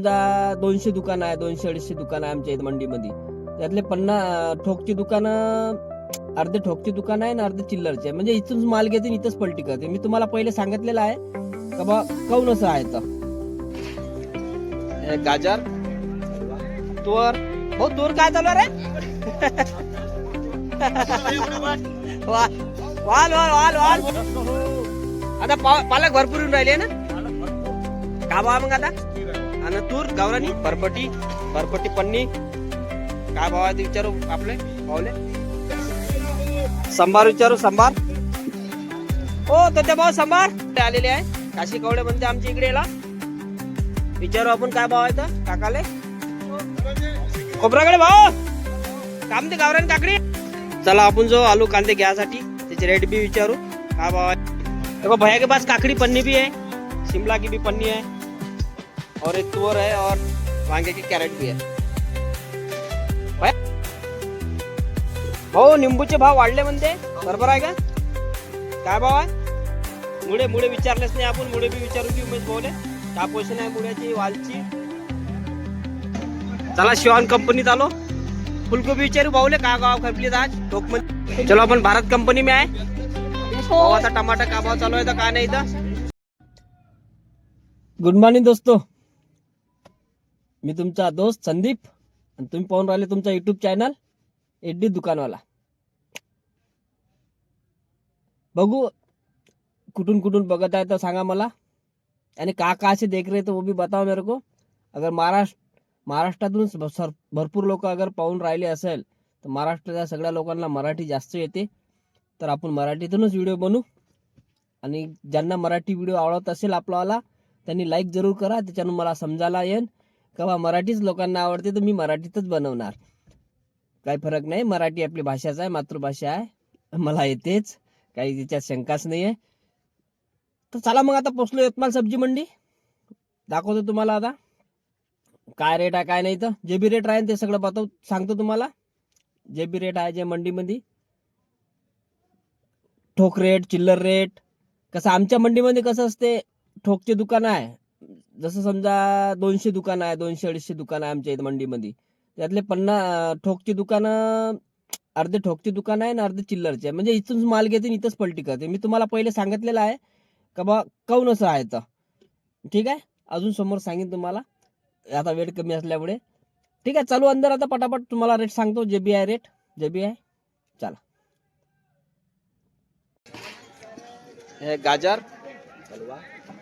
समजा 200 दुकान आहे, 200-250 दुकान आहे आमच्या इथे मंडीमध्ये. त्यातले 50 ठोकची दुकानं, अर्धे ठोकची दुकान आहे आणि अर्धे चिल्लरचे आहे. म्हणजे इथून माल घेते आणि इथंच पलटी करते. मी तुम्हाला पहिले सांगितलेलं आहे का बा काऊन असं आहे. तर गाजर, तूर, हो तूर काय चालू रे? वाल वाल वाल वाल. आता पालक भरपूर येऊन राहिले ना. का भाव मग आता? आणि तूर गावरानी बरबटी पन्नी काय भाव आहे ते विचारू आपले पावले. संभार विचारू संभार. हो तर ते भाव संभार आलेले आहे. काशी कवडे म्हणते आमच्या इकडे याला. विचारू आपण काय भाव आहे तर काकाले. खोबराकडे भाव काम ते गावरान काकडी. चला आपण जो आलू कांदे घ्यासाठी त्याचे रेट भी विचारू काय भाव आहे. देखो भैया के पास काकड़ी पन्नी भी है, शिमला की भी पन्नी है और एक तुअर है और वांगे की कैरेट भी है. हो निंबूचे भाव वाढले म्हणते बरोबर आहे का? काय भाव आहे? मुळे विचारलेच नाही आपण. मुळे बी विचारू की उमेश भाऊले काय पोषण आहे मुळ्याची वालची. चला शिवान कंपनीत आलो. फुलकोबी विचारू भाऊले काय भाव खपलीत आज टोक मध्ये. चलो आपण भारत कंपनी में आहे. आता टमाटर का भाव चालू आहे तर काय नाही तर. गुड मॉर्निंग दोस्तो, मी तुमचा दोस्त संदीप आणि तुम्ही पाहून राहिले तुमचा युट्यूब चॅनल एडी दुकानवाला. बघू कुठून कुठून बघत आहे तर सांगा मला. आणि का से देख रहे तो वो भी बताओ मेरे को. अगर महाराष्ट्रातून भरपूर लोक अगर पाहून राहिले असेल तर महाराष्ट्राच्या सगळ्या लोकांना मराठी जास्त येते. तर आपण मराठीतूनच व्हिडिओ बनवू. आणि ज्यांना मराठी व्हिडिओ आवडत असेल आपल्याला त्यांनी लाईक जरूर करा. त्याच्यानं मला समजायला येईल का बा मराठीच लोकांना आवडते तर मी मराठीतच बनवणार. काही फरक नाही. मराठी आपली भाषाच आहे, मातृभाषा आहे, मला येतेच, काही त्याच्यात शंकाच नाही आहे. तर चला मग आता पोचलो यवतमाळ सब्जी मंडी. दाखवतो तुम्हाला आता काय रेट आहे काय नाही. तर जे बी रेट राहील ते सगळं सांगतो तुम्हाला. जे बी रेट आहे जे मंडीमध्ये ठोक रेट चिल्लर रेट. कसं आमच्या मंडीमध्ये कसं असते, ठोकचे दुकान आहे. जसं समजा 200 दुकान आहे, 200-250 दुकान आहे आमच्या इथे मंडीमध्ये. त्यातले 50 ठोकची दुकानं, अर्धे ठोकची दुकान आहे आणि अर्धे चिल्लरचे आहे. म्हणजे इथून माल घेते आणि इथंच पलटी करते. मी तुम्हाला पहिले सांगितलेलं आहे का बा काऊन असं आहे. तर ठीक आहे, अजून समोर सांगेन तुम्हाला. आता वेळ कमी असल्यामुळे ठीक आहे. चालू अंदर आता पटापट तुम्हाला रेट सांगतो. जे बी आहे रेट जे बी आहे. चला. हे गाजर,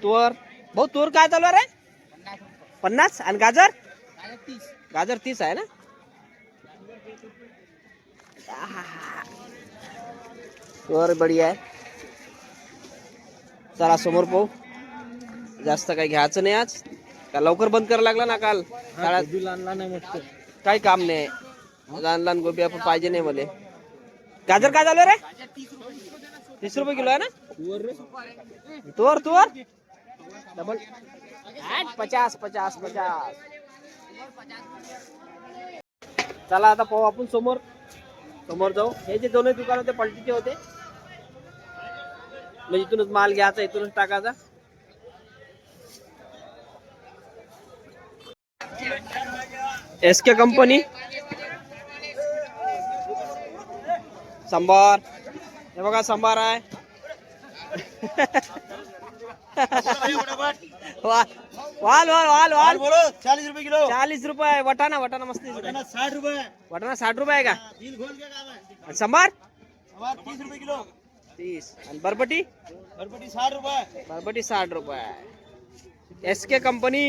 तूर, भाऊ तूर काय चालू आहे रे? 50 आणि गाजर 30 आहे ना. तूर बढिया आहे. चला समोर पाहू. जास्त काही घ्यायचं नाही आज. का लवकर बंद करायला लागला ना काल. काही काम नाही. लहान गोबी आपण पाहिजे नाही मला. गाजर काय चालू रे? 30 रुपये किलो आहे ना. तूर डबल 50. चला आता पाहू आपण समोर जाऊ. हे जे दोन्ही दुकान होते पलटीचे होते. म्हणजे इथूनच माल घ्यायचा, इथूनच टाकायचा. एसके कंपनी संभार. हे बघा संभार आहे. वाल वाल वाल वाल बोलो 40 रुपये किलो. 40 रुपये. वटाणा मस्त. 60 रुपये. वटाणा 60 रुपये आहे का? संभार 30 रुपये किलो. 30. आणि बरबटी 60 रुपये. बरबटी 60 रुपये. SK company.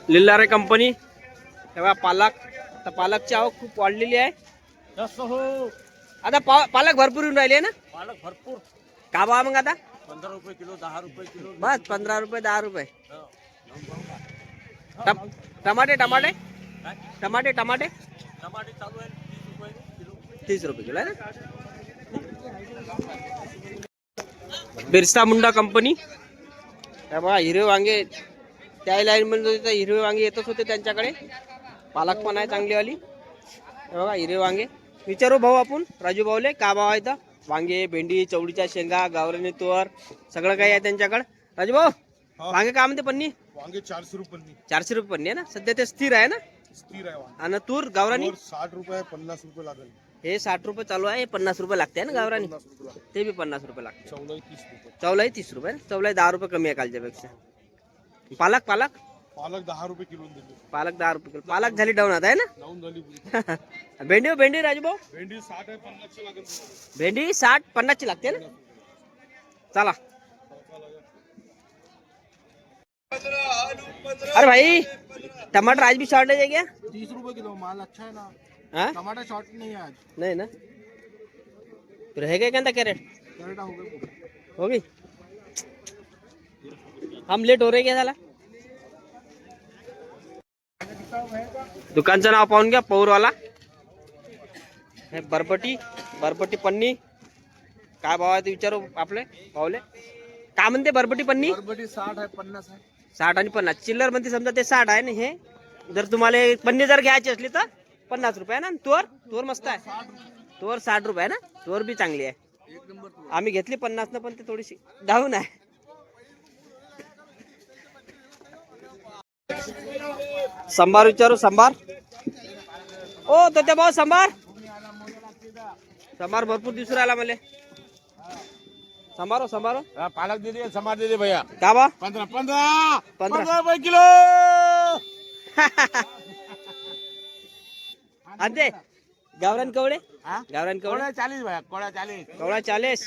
लिल्लारे कंपनी. तेव्हा पालक. आता पालकची आवक खूप वाढलेली आहे. आता पालक भरपूर येऊन राहिले ना. पालक भरपूर. का भाव मग आता? 15 रुपये किलो, 10 रुपये किलो. बस 15 रुपये 10 रुपये. टमाटे चालू आहे 30 रुपये किलो आहे ना. बिरसा मुंडा कंपनी. बघा हिरवे वांगे त्या लाईन मध्ये हिरवे वांगे येतच होते त्यांच्याकडे. पालक पण आहे चांगलीवाली. बघा हिरवे वांगे विचारू भाऊ आपण राजू भाऊले का भाव आहे तर. वांगे, भेंडी, चवळीच्या शेंगा, गावरानी तुवर सगळं काही आहे त्यांच्याकडे. राजू भाऊ वांगे काय म्हणते पन्नी? वांगे 400 रुपये पन्नी. 400 रुपये पन्नी आहे ना, सध्या ते स्थिर आहे ना. स्थिर आहे वांगे. आणि तूर गावरानी 60 रुपये 50 रुपये लागेल. हे 60 रुपये चालू आहे, 50 रुपये लागते ना गावरानी. 50 रुपये लागेल. ते बी 50 रुपये लागते. चवलाई 30 रुपये. चवलाई 30 रुपये, चवलाई 10 रुपये कमी आहे कालच्या पेक्षा. पालक पालक पालक 10 रुपये किलो दिले. पालक 10 रुपये किलो. पालक झाली डाऊन आता आहे ना. डाऊन झाली. भेंडी भेंडी राजभाऊ भेंडी 60 आहे 50 ची लागेल. भेंडी 60-50 ची लागते ना. चला अरे भाई टमाटर आज भी शॉर्टेज है क्या? 30 रुपये किलो. माल अच्छा है ना. हाँ टमाटर शॉर्ट नहीं है आज. नहीं ना, फिर है क्या कहता कैरेट कैरेट हो गए. होगी. हम लेट हो रहे क्या झाला. दुकानचं नाव पाहून घ्या, पौरवाला. हे बरबटी बरबटी पन्नी काय भाव आहे ते विचारू आपले पावले. काय म्हणते बरबटी पन्नी? बरबटी 60 आहे 50 आहे. 60 आणि 50 चिल्लर म्हणते समजा ते 60 आहे ना. हे जर तुम्हाला पन्नी जर घ्यायची असली तर 50 रुपये ना. तोर तोर मस्त आहे. तोर 60 रुपये ना. तोर बी चांगली आहे. एक नंबर. आम्ही घेतली 50 न, पण ते थोडीशी डाऊन आहे. संभार विचारू. संभार ओ तो त्या भाऊ संभार संभार भरपूर दिसून राहिला मला. संभारो संभारो पालक दे दे. समार दे दे भैया. का बा 15 रुपये किलो. आणते गावरान कवडे. गावरान कवडे कोड़ा 40 भैया. कोड़ा 40. कवळा 40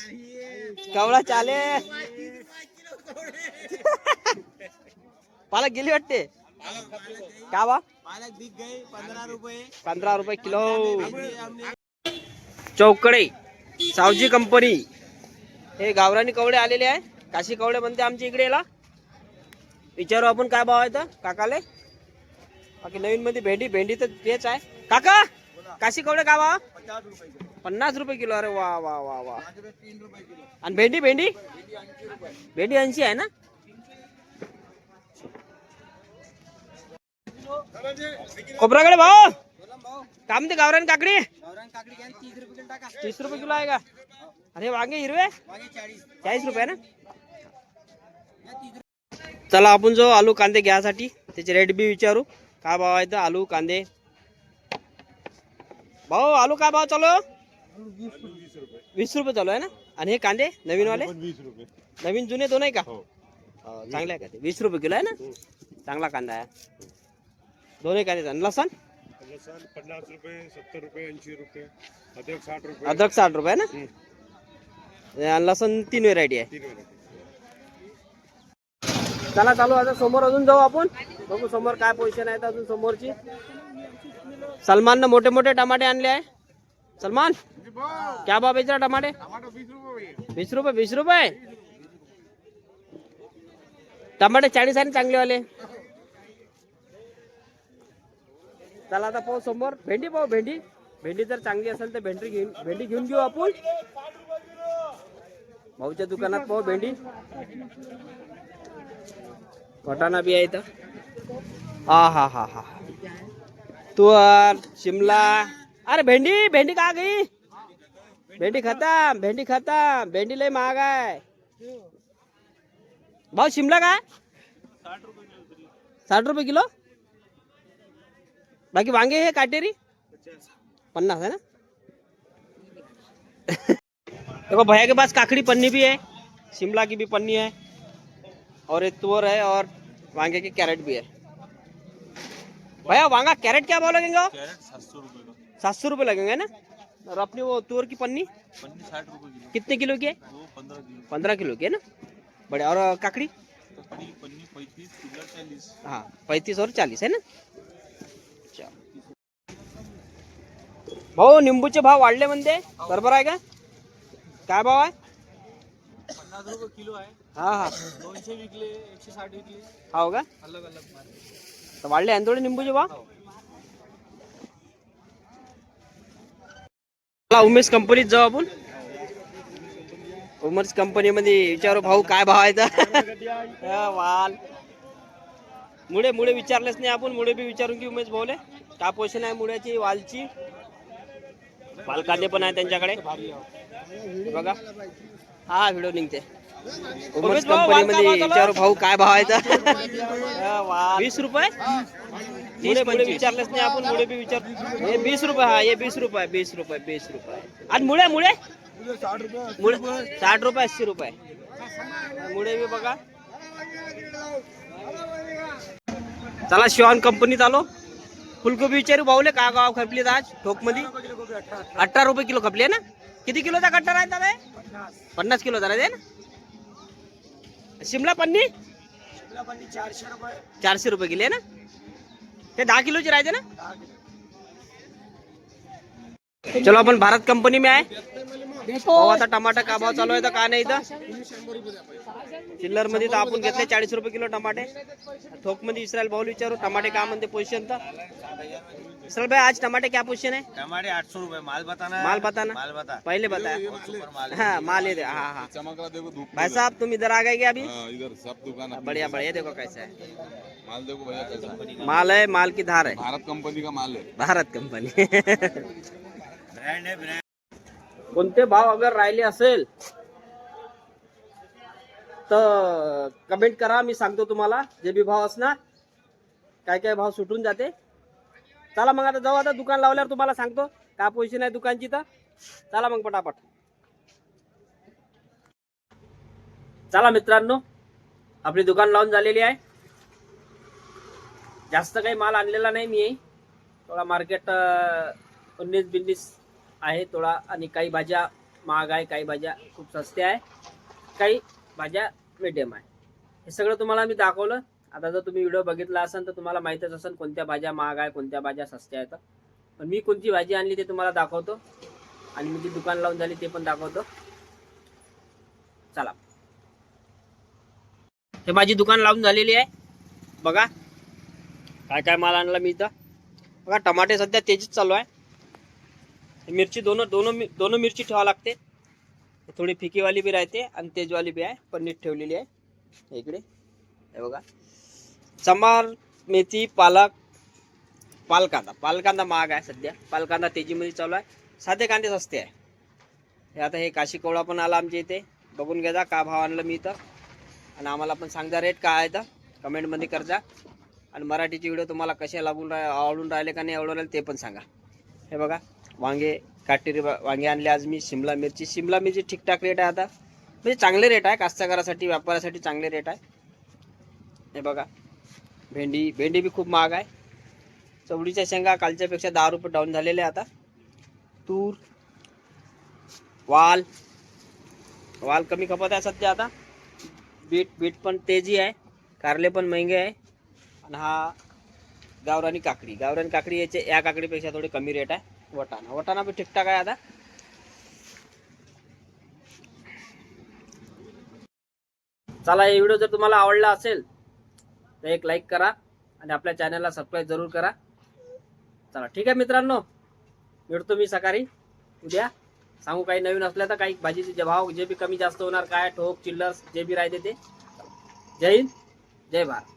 कवळा 40. पालक गेली वाटते. का बा पालक दिख गए 15 रुपये. 15 रुपये किलो. चौकडे सावजी कंपनी हे गावरानी कवडे आलेले आहे. काशी कवडे म्हणते आमच्या इकडे. याला विचारू आपण काय भाव आहे तर काकाले. बाकी नवीन मध्ये भेंडी भेंडी तर तेच आहे. काका काशी कवडे काय भाव? 50 रुपये किलो. अरे वा वा वा वा. आणि भेंडी भेंडी भेंडी 80 आहे ना. खोबराकडे भाऊ काय म्हणते गावरान काकडी? 30 रुपये किलो आहे का? अरे वांगे हिरवे 40 रुपये ना. चला आपण जो आलू कांदे घ्यासाठी त्याचे रेट बी विचारू. काय भाव आहे तर आलू कांदे. भाऊ आलू काय भाव चालू? 20 रुपये चालू आहे ना. आणि हे कांदे नवीन वाले 20 रुपये. नवीन जुने दोन आहे का? चांगले आहे का ते? 20 रुपये किलो आहे ना. चांगला कांदा आहे. दोन्ही कांदे. लसण 50 रुपये 70 रुपये 80 रुपये. अदरक 60 रुपये. अद्रक 60 रुपये ना. आणि लसण 3 व्हेरायटी आहे. चला चालू आता समोर अजून जाऊ आपण. बघू समोर काय पोझिशन आहे अजून समोरची. सलमाननं मोठे मोठे टमाटे आणले आहे. सलमान क्या भाव बेच रहा टमाटे? 20 रुपये 20 रुपये. टमाटे 40 आहे चांगले वाले. चला आता पाहू समोर. भेंडी पाहू. भेंडी भेंडी जर चांगली असेल तर भेंडी घेऊन घेऊ आपण. भाऊच्या दुकानात पाहू भेंडी. वटाणा बी आहे इथं. हा हा हा हा. तुअर शिमला. अरे भेंडी भेंडी का गई? भेंडी खतम भेंडी खतम. भेंडी लय महाग आहे भाऊ. शिमला काय 60 रुपये किलो. बाकी वांगे है काटेरी 50 है ना. देखो भैया के पास काकड़ी पन्नी भी है, शिमला की भी पन्नी है, और एक तुअर है, और वांगे के कैरेट भी है. भैया वांगा कैरेट क्या भाव लगेंगे? कैरेट 700 रुपये का. 700 रुपये लगेंगे ना. और अपनी वो तुअर की पन्नी 60 रुपये किलो. कितने किलो की है? वो 15 किलो. 15 किलो की है ना. बढ़िया. और काकड़ी? पन्नी 35 40. हाँ 35 और 40 है ना. भाऊ निंबूचे भाव वाढले म्हणते, बरोबर आहे का? काय भाव आहे? 50 रुपये किलो आहे. हा हा 200 विकले 160 विकले. हो का? अलग अलग माल. तर वाढले आणि थोडे निंबूचे भाव. चला उमेश कंपनीत जाऊ आपण. उमेश कंपनीमध्ये विचारू भाऊ काय भाव आहे तर. वाल मुळे मुळे विचारलेच नाही आपण. मुळे बी विचारून की उमेश भाऊले काय पोषण आहे मुळ्याची वालची. वालकांदे पण आहे त्यांच्याकडे बघा. हा व्हिडिओ निघते उमेश कंपनी मध्ये विचारू भाऊ काय भाव आहे तर 20 रुपये मुळे मुळे विचारलेच नाही आपण मुळे बी विचार हे 20 रुपये हा हे 20 रुपये 20 रुपये आणि मुळे मुळे मुळे 60 रुपये 80 रुपये मुळे बी बघा चला शिवान कंपनीत आलो फुलगोबी विचारू भाऊले का गाव खपली आज ठोक मध्ये 18 रुपये किलो खपली ना किती किलोचा कट्टा राहता 50 किलोचा राहते ना शिमला पन्नी 400 रुपये किलो आहे ना ते 10 किलोची राहते ना चलो अपन भारत कंपनी में आए आता टमाटा का भाव चालू आहे तर का नाही इथं चिल्लर मध्ये तर आपण घेतले 40 रुपये किलो टमाटे थोक मध्ये इस्रायल भाऊ विचारू टमाटे का म्हणते पोझिशन तर इस्रायल भाई आज टमाटे क्या पोजीशन है टमाटे 800 रुपए माल बताना माल बताना माल बता पहले बताया सुपर माल है। हाँ माल ये हाँ हाँ चमक रहा देखो धूप भाई साहब तुम इधर आ गए क्या अभी इधर सब दुकान अपनी बढ़िया बढ़िया देखो कैसा है माल देखो भैया कैसा है। माल है माल की धार है भारत कंपनी का माल है भारत कंपनी ब्रँड है ब्रँड कोणते भाव अगर राहिले असेल तर कमेंट करा मी सांगतो तुम्हाला जे बी भाव असणार काय काय भाव सुटून जाते चला मग आता जाऊ आता दुकान लावल्यावर तुम्हाला सांगतो काय पोझिशन आहे दुकानची तर चला मग पटापट चला मित्रांनो आपली दुकान लावून झालेली आहे जास्त काही माल आणलेला नाही मी थोडा मार्केट 19-20 आहे थोडा आणि काही भाज्या महाग आहे काही भाज्या खूप सस्त्या आहे काही भाज्या मीडियम आहे हे सगळं तुम्हाला मी दाखवलं आता जर तुम्ही व्हिडिओ बघितला असेल तर तुम्हाला माहीतच असेल कोणत्या भाज्या महाग आहे कोणत्या भाज्या सस्त्या आहेत पण मी कोणती भाजी आणली ते तुम्हाला दाखवतो आणि मी ती दुकान लावून झाली ते पण दाखवतो चला हे माझी दुकान लावून झालेली आहे बघा काय काय माल आणला मी इथं बघा टमाटे सध्या तेजीत चालू आहे मिरची दोनों मिरची ठेवा लागते थोडी फिकीवाली बी राहते आणि तेजवाली बी आहे पण नीट ठेवलेली आहे इकडे हे बघा चमार मेथी पालक पालकांदा महाग आहे सध्या पालकांदा तेजीमध्ये चालू आहे साधे कांदे सस्ते आहे हे आता हे काशी कवळा पण आला आमच्या इथे बघून घ्या का भाव आणलं मी इथं आणि आम्हाला पण सांगा रेट काय आहे तर कमेंटमध्ये करजा आणि मराठीचे व्हिडिओ तुम्हाला कसे आवडून राहिले का नाही आवडून राहिले ते पण सांगा हे बघा वांगे काटेरी वांगे आणले आज मी शिमला मिरची ठीकठाक रेट आहे आता म्हणजे चांगले रेट आहे कास्तकारासाठी व्यापारासाठी चांगले रेट आहे हे बघा भेंडी बी खूप महाग आहे चवडीच्या शेंगा कालच्यापेक्षा 10 रुपये डाऊन झालेले आता तूर वाल कमी खपत आहे सध्या आता बीट पण तेजी आहे कारले पण महंगे आहे आणि हा गावरानी काकडी या काकडीपेक्षा थोडी कमी रेट आहे वटाणा भी ठीकठाक आहे आता चला हे व्हिडिओ जर तुम्हाला आवडला असेल तर एक लाईक करा आणि आपल्या चॅनलला सबस्क्राईब जरूर करा चला ठीक आहे मित्रांनो भेटतो मी सकाळी उद्या सांगू काही नवीन असल्या तर काही भाजीचे भाव जे बी कमी जास्त होणार काय ठोक चिल्लर जे बी राहते ते जय हिंद जय भारत